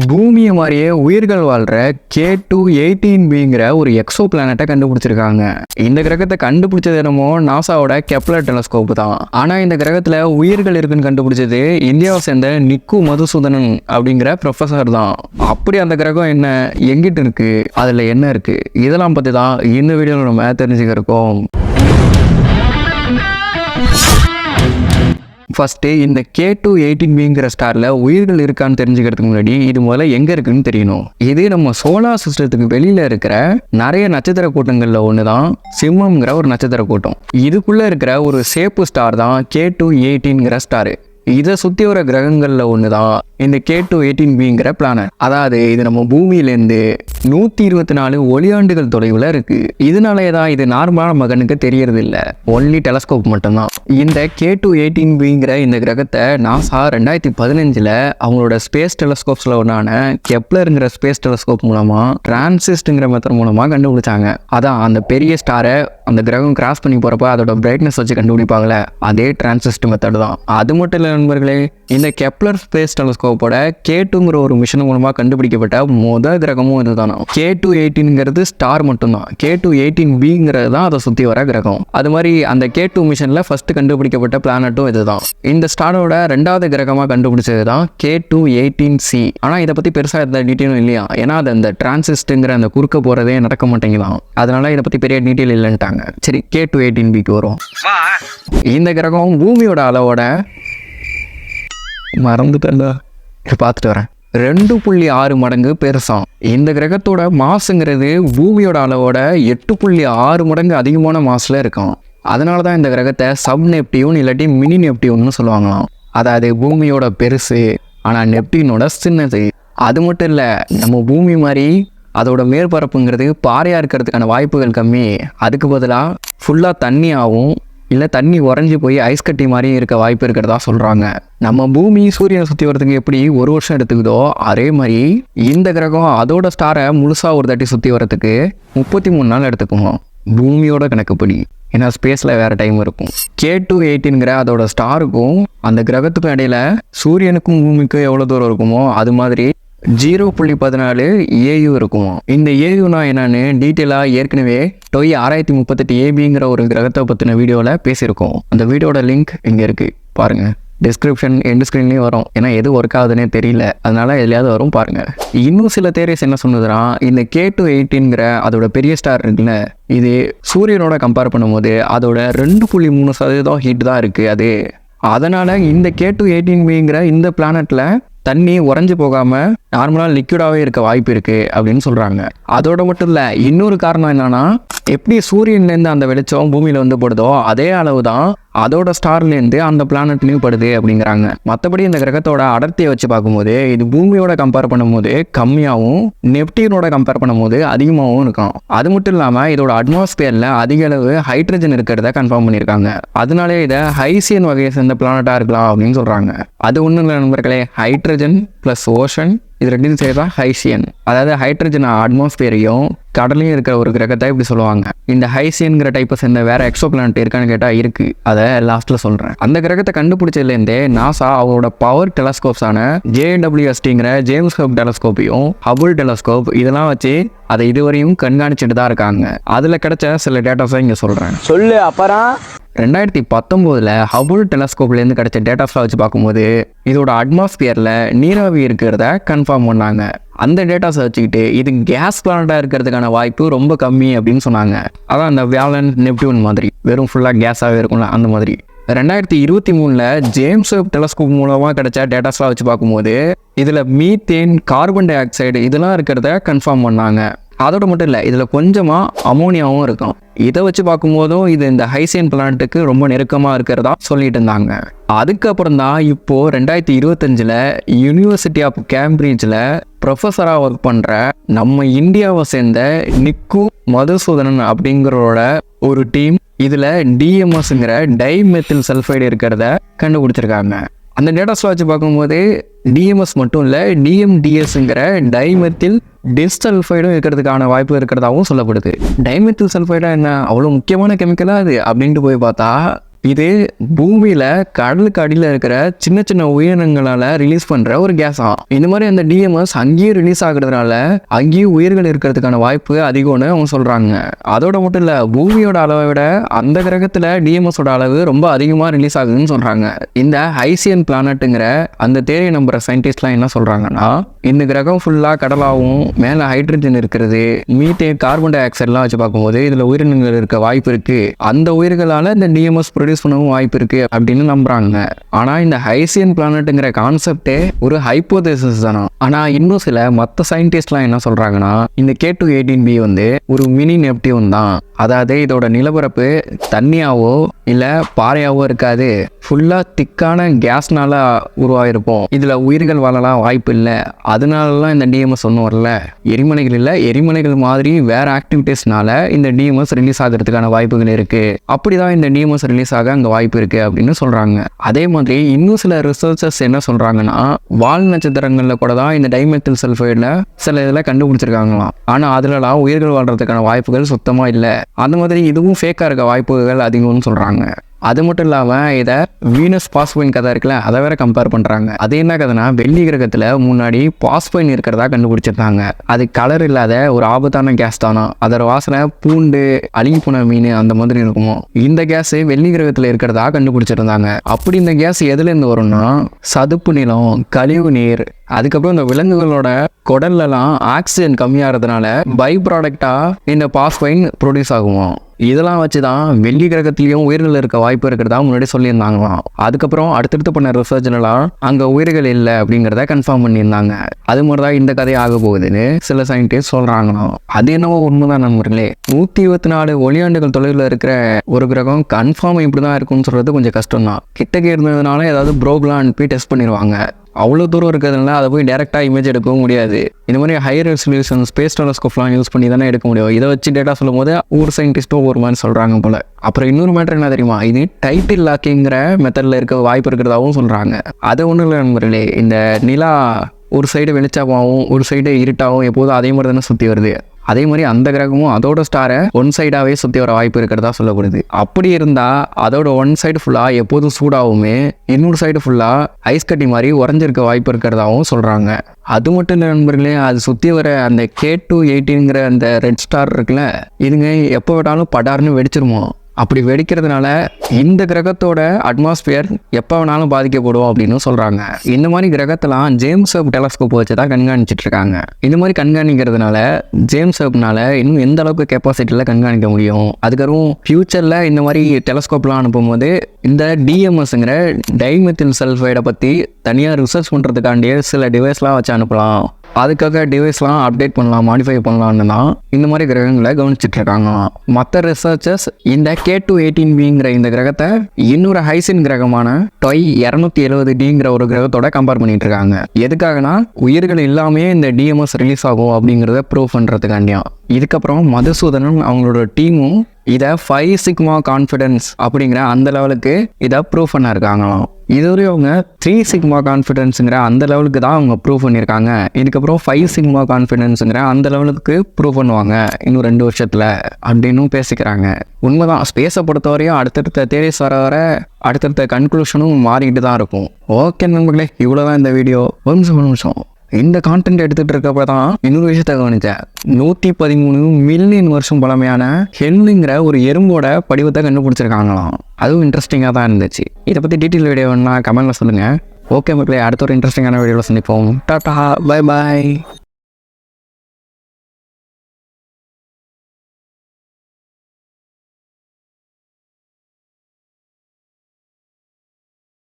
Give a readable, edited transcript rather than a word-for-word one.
பூமியை மாதிரியே உயிர்கள் வாழ்ற K2-18bங்கிற ஒரு எக்ஸோ பிளானட்டை கண்டுபிடிச்சிருக்காங்க. இந்த கிரகத்தை கண்டுபிடிச்சது என்னமோ நாசாவோட கெப்லர் டெலஸ்கோப் தான். ஆனா இந்த கிரகத்துல உயிர்கள் இருக்குன்னு கண்டுபிடிச்சது இந்தியாவை சேர்ந்த நிக்கு மதுசூதனன் அப்படிங்கிற ப்ரொஃபசர் தான். அப்படி அந்த கிரகம் என்ன, எங்கிட்ட இருக்கு, அதுல என்ன இருக்கு, இதெல்லாம் பத்தி தான் இந்த வீடியோல நம்ம தெரிஞ்சுக்க இருக்கோம். ஃபர்ஸ்ட் இந்த K2-18bங்கிற ஸ்டார்ல உயிர்கள் இருக்கான்னு தெரிஞ்சுக்கிறதுக்கு முன்னாடி இது முதல்ல எங்க இருக்குன்னு தெரியணும். இது நம்ம சோலார் சிஸ்டத்துக்கு வெளியில இருக்கிற நிறைய நட்சத்திர கூட்டங்கள்ல ஒண்ணுதான் சிம்மம்ங்கிற ஒரு நட்சத்திர கூட்டம். இதுக்குள்ள இருக்கிற ஒரு சேப்பு ஸ்டார் தான் K2-18ங்கிற ஸ்டார். இதை சுத்தி வர கிரகங்கள்ல ஒண்ணுதான் இந்த K2-18bங்கிற பிளானட். அதாவது இது நம்ம பூமியிலேருந்து 124 ஒளியாண்டுகள் தொலைவுல இருக்கு. இதனாலேதான் இது நார்மலான மகனுக்கு தெரியறது இல்ல, ஒன்லி டெலஸ்கோப் மட்டும்தான். இந்த K2-18bங்கிற இந்த கிரகத்தை நாசா 2015 அவங்களோட ஸ்பேஸ் டெலஸ்கோப்ஸ்ல ஒன்னான கெப்லருங்கிற ஸ்பேஸ் டெலஸ்கோப் மூலமா டிரான்சிஸ்ட்ங்கிற மெத்தட் மூலமா கண்டுபிடிச்சாங்க. அதான் அந்த பெரிய ஸ்டாரை அந்த கிரகம் கிராஸ் பண்ணி போறப்ப அதோட பிரைட்னஸ் வச்சு கண்டுபிடிப்பாங்களே, அதே டிரான்சிஸ்ட் மெத்தட் தான். அது மட்டும் இல்ல நண்பர்களே, இந்த கெப்லர் ஸ்பேஸ் டெலஸ்கோப்போட K2ங்கிற ஒரு மிஷன் மூலமா கண்டுபிடிக்கப்பட்ட முதல் கிரகமும் இதுதான். K2-18ங்கிறது ஸ்டார் மட்டும்தான், K2-18bங்கிறது தான் அதை சுத்தி வர கிரகம். அது மாதிரி அந்த K2 மிஷன்ல ஃபர்ஸ்ட் கண்டுபிடிக்கப்பட்ட பிளானட்டும் இதுதான். இந்த ஸ்டாரோட ரெண்டாவது கிரகமா கண்டுபிடிச்சது தான் K2-18c. ஆனா இதை பத்தி பெருசா எந்த டீட்டெயிலும் இல்லையா, ஏன்னா அது அந்த டிரான்சிஸ்ட்ங்கிற அந்த குறுக்க போறதே நடக்க மாட்டேங்குதான். அதனால இதை பத்தி பெரிய டீட்டெயில் இல்லைன்ட்டாங்க. சரி, K2-18bக்கு வரும். இந்த கிரகம் பூமியோட அளவோட மறந்துட்டா பார்த்துட்டு வரேன் 2.6 மடங்கு பெருசாம். இந்த கிரகத்தோட மாசுங்கிறது பூமியோட அளவோட 8.6 மடங்கு அதிகமான மாசுல இருக்கும். அதனாலதான் இந்த கிரகத்தை சப் நெப்டியூன் இல்லாட்டி மினி நெப்டியூன்னு சொல்லுவாங்களாம். அதாவது பூமியோட பெருசு ஆனா நெப்டியூனோட சின்னது. அது மட்டும் இல்ல, நம்ம பூமி மாதிரி அதோட மேற்பரப்புங்கிறது பாறையா இருக்கிறதுக்கான வாய்ப்புகள் கம்மி. அதுக்கு பதிலாக ஃபுல்லா தண்ணியாகவும் இல்லை தண்ணி உறைஞ்சி போய் ஐஸ் கட்டி மாதிரி இருக்க வாய்ப்பு இருக்கிறதா சொல்கிறாங்க. நம்ம பூமி சூரியனை சுற்றி வரதுக்கு எப்படி 1 வருஷம் எடுத்துக்குதோ அதே மாதிரி இந்த கிரகம் அதோட ஸ்டாரை முழுசாக ஒரு தாட்டி சுற்றி வரதுக்கு 33 நாள் எடுத்துக்குவோம் பூமியோட கணக்குப்படி. ஏன்னா ஸ்பேஸில் வேறு டைம் இருக்கும். K2-18ங்கிற அதோட ஸ்டாருக்கும் அந்த கிரகத்துக்கும் இடையில சூரியனுக்கும் பூமிக்கும் எவ்வளோ தூரம் இருக்குமோ அது மாதிரி 0.14 AU இருக்கும். இந்த AUனா என்னன்னு டீட்டெயிலாக ஏற்கனவே டொய் 6038 ஒரு கிரகத்தை பற்றின வீடியோவில் பேசியிருக்கோம். அந்த வீடியோட லிங்க் இங்கே இருக்கு, பாருங்க. டிஸ்கிரிப்ஷன் எண்ட் ஸ்க்ரீன்லேயும் வரும். ஏன்னா எது ஒர்க் ஆகுதுன்னே தெரியல, அதனால எதுலையாவது வரும் பாருங்க. இன்னும் சில தேரிஸ் என்ன சொன்னதுன்னா, இந்த K2-18ங்கிற அதோட பெரிய ஸ்டார் இருக்குல்ல, இது சூரியனோட கம்பேர் பண்ணும்போது அதோட 2.3% ஹீட் தான் இருக்கு. அது அதனால இந்த K2-18bங்கிற இந்த பிளானட்ல தண்ணி உறைஞ்சு போகாம நார்மலா லிக்விடாவே இருக்க வாய்ப்பு இருக்கு அப்படின்னு சொல்றாங்க. அதோட மட்டும் இல்ல, இன்னொரு காரணம் என்னன்னா, எப்படி சூரியன்லேருந்து அந்த வெளிச்சம் பூமியில வந்து படுதோ அதே அளவு தான் அதோட ஸ்டார்லேருந்து அந்த பிளானட்லையும் படுது அப்படிங்கிறாங்க. மற்றபடி இந்த கிரகத்தோட அடர்த்தியை வச்சு பார்க்கும்போது இது பூமியோட கம்பேர் பண்ணும்போது கம்மியாகவும் நெப்டியூனோட கம்பேர் பண்ணும்போது அதிகமாகவும் இருக்கும். அது மட்டும் இல்லாமல் இதோட அட்மாஸ்பியரில் அதிக அளவு ஹைட்ரஜன் இருக்கிறத கன்ஃபார்ம் பண்ணியிருக்காங்க. அதனாலே இதை ஹைசியன் வகையை சேர்ந்த பிளானட்டாக இருக்கலாம் அப்படின்னு சொல்கிறாங்க. அது ஒன்றும் இல்லை நண்பர்களே, ஹைட்ரஜன் ப்ளஸ் ஓஷன் இது ரெண்டும் சேர்த்தா ஹைசியன். அதாவது ஹைட்ரஜன் அட்மாஸ்பியரையும் கடலையும் இருக்கிற ஒரு கிரகத்தை இப்படி சொல்லுவாங்க. இந்த ஹைசியன்கிற டைப்பை சேர்ந்த வேற எக்ஸோ பிளானட் இருக்கான்னு கேட்டால் இருக்கு, அதை லாஸ்ட்ல சொல்றேன். அந்த கிரகத்தை கண்டுபிடிச்சதுலேருந்தே நாசா அவரோட பவர் டெலஸ்கோப்ஸான JWSTங்கிற ஜேம்ஸ் வெப் டெலஸ்கோப்பையும் ஹபிள் டெலஸ்கோப் இதெல்லாம் வச்சு அதை இதுவரையும் கண்காணிச்சுட்டு தான் இருக்காங்க. அதுல கிடைச்ச சில டேட்டாஸை இங்க சொல்றேன். சொல்லு. அப்புறம் 2019 ஹபிள் டெலஸ்கோப்லேருந்து கிடைச்ச டேட்டாஸ்லாம் வச்சு பார்க்கும்போது இதோட அட்மாஸ்பியரில் நீராவி இருக்கிறத கன்ஃபார்ம் பண்ணாங்க. அந்த டேட்டாஸை வச்சுக்கிட்டு இது கேஸ் பிளானட்டாக இருக்கிறதுக்கான வாய்ப்பு ரொம்ப கம்மி அப்படின்னு சொன்னாங்க. அதான் அந்த வியாழன் நெப்டியூன் மாதிரி வெறும் ஃபுல்லாக கேஸாகவே இருக்கும்ல, அந்த மாதிரி. 2023 ஜேம்ஸ் வெப் டெலஸ்கோப் மூலமாக கிடைச்ச டேட்டாஸ்லாம் வச்சு பார்க்கும்போது இதில் மீத்தேன், கார்பன் டை ஆக்சைடு இதெல்லாம் இருக்கிறத கன்ஃபார்ம் பண்ணாங்க. அதோட மட்டும் இல்லை, இதில் கொஞ்சமாக அமோனியாவும் இருக்கும். இதை வச்சு பார்க்கும்போதும் இது இந்த ஹைசியன் பிளானட்டுக்கு ரொம்ப நெருக்கமாக இருக்கிறதா சொல்லிட்டு இருந்தாங்க. அதுக்கப்புறம் தான் இப்போ 2025 யூனிவர்சிட்டி ஆஃப் கேம்பிரிட்ஜில் ப்ரொஃபஸராக ஒர்க் பண்ணுற நம்ம இந்தியாவை சேர்ந்த நிக்கு மதுசூதனன் அப்படிங்கிறோட ஒரு டீம் இதில் DMSங்கிற டைமெத்தில் சல்ஃபைடு இருக்கிறத கண்டுபிடிச்சிருக்காங்க. அந்த டேட்டாஸ்ல வச்சு பார்க்கும்போது DMS மட்டும் இல்லை, DMDSங்கிற டைமெத்தில் டிஸ்சல்ஃபைடும் இருக்கிறதுக்கான வாய்ப்பு இருக்கிறதாகவும் சொல்லப்படுது. டைமெத்தில் சல்ஃபைடா என்ன அவ்வளோ முக்கியமான கெமிக்கலா அது அப்படின்ட்டு போய் பார்த்தா இது பூமியில் கடலுக்கு அடியில் இருக்கிற சின்ன சின்ன உயிரினங்களால் ரிலீஸ் பண்ணுற ஒரு கேஸா. இந்த மாதிரி அந்த டிஎம்எஸ் அங்கேயும் ரிலீஸ் ஆகுறதுனால அங்கேயும் உயிர்கள் இருக்கிறதுக்கான வாய்ப்பு அதிகம்னு அவங்க சொல்கிறாங்க. அதோட மட்டும் இல்லை, பூமியோட அளவை விட அந்த கிரகத்தில் டிஎம்எஸோட அளவு ரொம்ப அதிகமாக ரிலீஸ் ஆகுதுன்னு சொல்கிறாங்க. இந்த ஹைசியன் பிளானட்டுங்கிற அந்த தேரியை நம்புற சயின்டிஸ்ட்லாம் என்ன சொல்கிறாங்கன்னா, இந்த கிரகம் ஃபுல்லாக கடலாகவும் மேலே ஹைட்ரஜன் இருக்கிறது, மீத்தேன், கார்பன் டை ஆக்சைட்லாம் வச்சு பார்க்கும்போது இதில் உயிரினங்கள் இருக்க வாய்ப்பு இருக்குது. அந்த உயிர்களால் இந்த டிஎம்எஸ் ப்ரொடியூஸ் பண்ணவும் வாய்ப்பு இருக்குது அப்படின்னு நம்புகிறாங்க. ஆனால் இந்த ஹைசியன் பிளானட்டுங்கிற கான்செப்டே ஒரு ஹைப்போதேசிஸ் தானா. ஆனால் இன்னும் சில மற்ற சயின்டிஸ்ட்லாம் என்ன சொல்கிறாங்கன்னா, இந்த K2-18b வந்து ஒரு மினி நெப்டியூன் தான். அதாவது இதோட நிலப்பரப்பு தண்ணியாவோ இல்லை பாறையாவோ இருக்காது, ஃபுல்லாக திக்கான கேஸ்னால உருவாகிருப்போம். இதில் உயிர்கள் வாழலாம் வாய்ப்பு இல்லை. அதனாலலாம் இந்த டிஎம்எஸ் ஒன்றும் வரல. எரிமலைகள் இல்லை, எரிமலைகள் மாதிரி வேற ஆக்டிவிட்டீஸ்னால இந்த டிஎம்எஸ் ரிலீஸ் ஆகிறதுக்கான வாய்ப்புகள் இருக்கு. அப்படிதான் இந்த டிஎம்எஸ் ரிலீஸ் ஆக அங்கே வாய்ப்பு இருக்கு அப்படின்னு சொல்றாங்க. அதே மாதிரி இன்னும் சில ரிசர்ச்சர்ஸ் என்ன சொல்றாங்கன்னா, வால் நட்சத்திரங்கள்ல கூட தான் இந்த டைமெத்தில் சல்ஃபைட்ல சில இதில் கண்டுபிடிச்சிருக்காங்களாம். ஆனால் அதுலலாம் உயிர்கள் வாழ்றதுக்கான வாய்ப்புகள் சுத்தமா இல்லை. அந்த மாதிரி இதுவும் ஃபேக்காக இருக்க வாய்ப்புகள் அதிகம்னு சொல்றாங்க. அது மட்டும் இல்லாமல் இதை வீனஸ் பாஸ்பைன் கதை இருக்குல்ல, அதை வேற கம்பேர் பண்ணுறாங்க. அது என்ன கதைனா, வெள்ளி கிரகத்தில் முன்னாடி பாஸ்பைன் இருக்கிறதா கண்டுபிடிச்சிருந்தாங்க. அது கலர் இல்லாத ஒரு ஆபத்தான கேஸ் தானா. அதோட வாசனை பூண்டு, அழுகி போன மீன் அந்த மாதிரி இருக்குமோ. இந்த கேஸ் வெள்ளி கிரகத்தில் இருக்கிறதா கண்டுபிடிச்சிருந்தாங்க. அப்படி இந்த கேஸ் எதுலேருந்து வரும்னா, சதுப்பு நிலம், கழிவு நீர், அதுக்கப்புறம் இந்த விலங்குகளோட குடல்லலாம் ஆக்சிஜன் கம்மியாகிறதுனால பை ப்ராடக்டாக இந்த பாஸ்பைன் ப்ரொடியூஸ் ஆகுமா. இதெல்லாம் வச்சு தான் வெள்ளி கிரகத்திலையும் உயிர்கள் இருக்க வாய்ப்பு இருக்கிறதா முன்னாடி சொல்லியிருந்தாங்களாம். அதுக்கப்புறம் அடுத்தடுத்து பண்ண ரிசர்ச்லாம் அங்கே உயிர்கள் இல்லை அப்படிங்கிறத கன்ஃபார்ம் பண்ணியிருந்தாங்க. அது மாதிரி தான் இந்த கதை ஆக போகுதுன்னு சில சயின்டிஸ்ட் சொல்கிறாங்களாம். அது என்னவோ உண்மைதான் நண்பர்களே. 124 ஒளியாண்டுகள் தொலைவில் இருக்கிற ஒரு கிரகம் கன்ஃபார்ம் இப்படி தான் இருக்குன்னு சொல்கிறது கொஞ்சம் கஷ்டம் தான். கிட்டக்கே இருந்ததுனால ஏதாவது ப்ரோக்லாம் அனுப்பி டெஸ்ட் பண்ணிடுவாங்க. அவ்வளோ தூரம் இருக்கிறதுனால அதை போய் டேரெக்டாக இமேஜ் எடுக்கவும் முடியாது. இந்த மாதிரி ஹை ரெசல்யூஷன் ஸ்பேஸ் டெலஸ்கோப்லாம் யூஸ் பண்ணி தானே எடுக்க முடியும். இதை வச்சு டேட்டா சொல்லும் போது ஒவ்வொரு சயின்டிஸ்ட்டும் ஒரு மாதிரி சொல்கிறாங்க போல. அப்புறம் இன்னொரு மேட்டர் என்ன தெரியுமா, இது டைட்டில் லாக்கிங்கிற மெத்தடில் இருக்க வாய்ப்பு இருக்கிறதாகவும் சொல்கிறாங்க. அது ஒன்றும் இல்லை நண்பர்களே, இந்த நிலா ஒரு சைடு வெளிச்சமாகவும் ஒரு சைடு இருட்டாகவும் எப்போதும் அதே மாதிரி தானே சுற்றி வருது. அதே மாதிரி அந்த கிரகமும் அதோட ஸ்டாரை ஒன் சைடாகவே சுற்றி வர வாய்ப்பு இருக்கிறதா சொல்லப்படுது. அப்படி இருந்தால் அதோட ஒன் சைடு ஃபுல்லாக எப்போதும் சூடாகவுமே இன்னொரு சைடு ஃபுல்லாக ஐஸ் கட்டி மாதிரி உறைஞ்சிருக்க வாய்ப்பு இருக்கிறதாகவும் சொல்கிறாங்க. அது மட்டும் இல்லை நண்பர்களே, அது சுற்றி வர அந்த K2-18ங்கிற அந்த ரெட் ஸ்டார் இருக்குல்ல, இதுங்க எப்போ விட்டாலும் படார்னு வெடிச்சிருமோ. அப்படி வெடிக்கிறதுனால இந்த கிரகத்தோட அட்மாஸ்பியர் எப்போ வேணாலும் பாதிக்கப்படும் அப்படின்னு சொல்கிறாங்க. இந்த மாதிரி கிரகத்தெல்லாம் ஜேம்ஸ் வெப் டெலஸ்கோப் வச்சு தான் கண்காணிச்சிட்டு இருக்காங்க. இந்த மாதிரி கண்காணிக்கிறதுனால ஜேம்ஸ் வெப்னால இன்னும் எந்த அளவுக்கு கெப்பாசிட்டியில் கண்காணிக்க முடியும். அதுக்கப்புறம் ஃபியூச்சரில் இந்த மாதிரி டெலஸ்கோப்லாம் அனுப்பும்போது இந்த டிஎம்எஸ்ங்கிற டைமெத்தில் சல்ஃபைடை பற்றி தனியாக ரிசர்ச் பண்ணுறதுக்காண்டியே சில டிவைஸ்லாம் வச்சு அனுப்பலாம். அதுக்காக டிவைஸ்லாம் அப்டேட் பண்ணலாம், மாடிஃபை பண்ணலான்னு தான் இந்த மாதிரி கிரகங்களை கவனிச்சுட்டு இருக்காங்க. மற்ற ரிசர்ச்சர்ஸ் இந்த K2-18bங்கிற இந்த கிரகத்தை இன்னொரு ஹைசின் கிரகமான TOI-270dங்கிற ஒரு கிரகத்தோட கம்பேர் பண்ணிட்டு இருக்காங்க. எதுக்காகனா, உயிர்கள் இல்லாமே இந்த டிஎம்எஸ் ரிலீஸ் ஆகும் அப்படிங்கிறத ப்ரூவ் பண்ணுறதுக்காண்டியும். இதுக்கப்புறம் மதுசூதனன் அவங்களோட டீமும் இதை 5 சிக்மா கான்ஃபிடன்ஸ் அப்படிங்கிற அந்த லெவலுக்கு இதை ப்ரூவ் பண்ண இருக்காங்களாம். இதுவரை அவங்க 3 சிக்மா கான்ஃபிடன்ஸுங்கிற அந்த லெவலுக்கு தான் அவங்க ப்ரூவ் பண்ணியிருக்காங்க. இதுக்கப்புறம் 5 சிக்மா கான்ஃபிடன்ஸுங்கிற அந்த லெவலுக்கு ப்ரூவ் பண்ணுவாங்க இன்னும் 2 வருஷத்தில் அப்படின்னு பேசிக்கிறாங்க. உண்மைதான், ஸ்பேஸை பொறுத்தவரையும் அடுத்தடுத்த தேரிஸ் வர அடுத்தடுத்த கன்க்ளூஷனும் மாறிக்கிட்டு தான் இருக்கும். ஓகே நண்பர்களே, இவ்வளோதான் இந்த வீடியோ. ஒரு நிமிஷம் இந்த கான்டென்ட் எடுத்துகிட்டு இருக்கப்ப தான் இன்னொரு விஷயத்தை கவனித்தேன். 113 மில்லியன் வருஷம் பழமையான ஹெல்லுங்கிற ஒரு எறும்போட படிவத்தை கண்டுபிடிச்சிருக்காங்களாம். அதுவும் இன்ட்ரெஸ்டிங்காக தான் இருந்துச்சு. இதை பற்றி டீட்டெயில் வீடியோ வேணும்னா கமெண்ட்டில் சொல்லுங்கள். ஓகே மக்களே, அடுத்த ஒரு இன்ட்ரெஸ்டிங்கான வீடியோவில் சந்திப்போம். Tata, bye bye.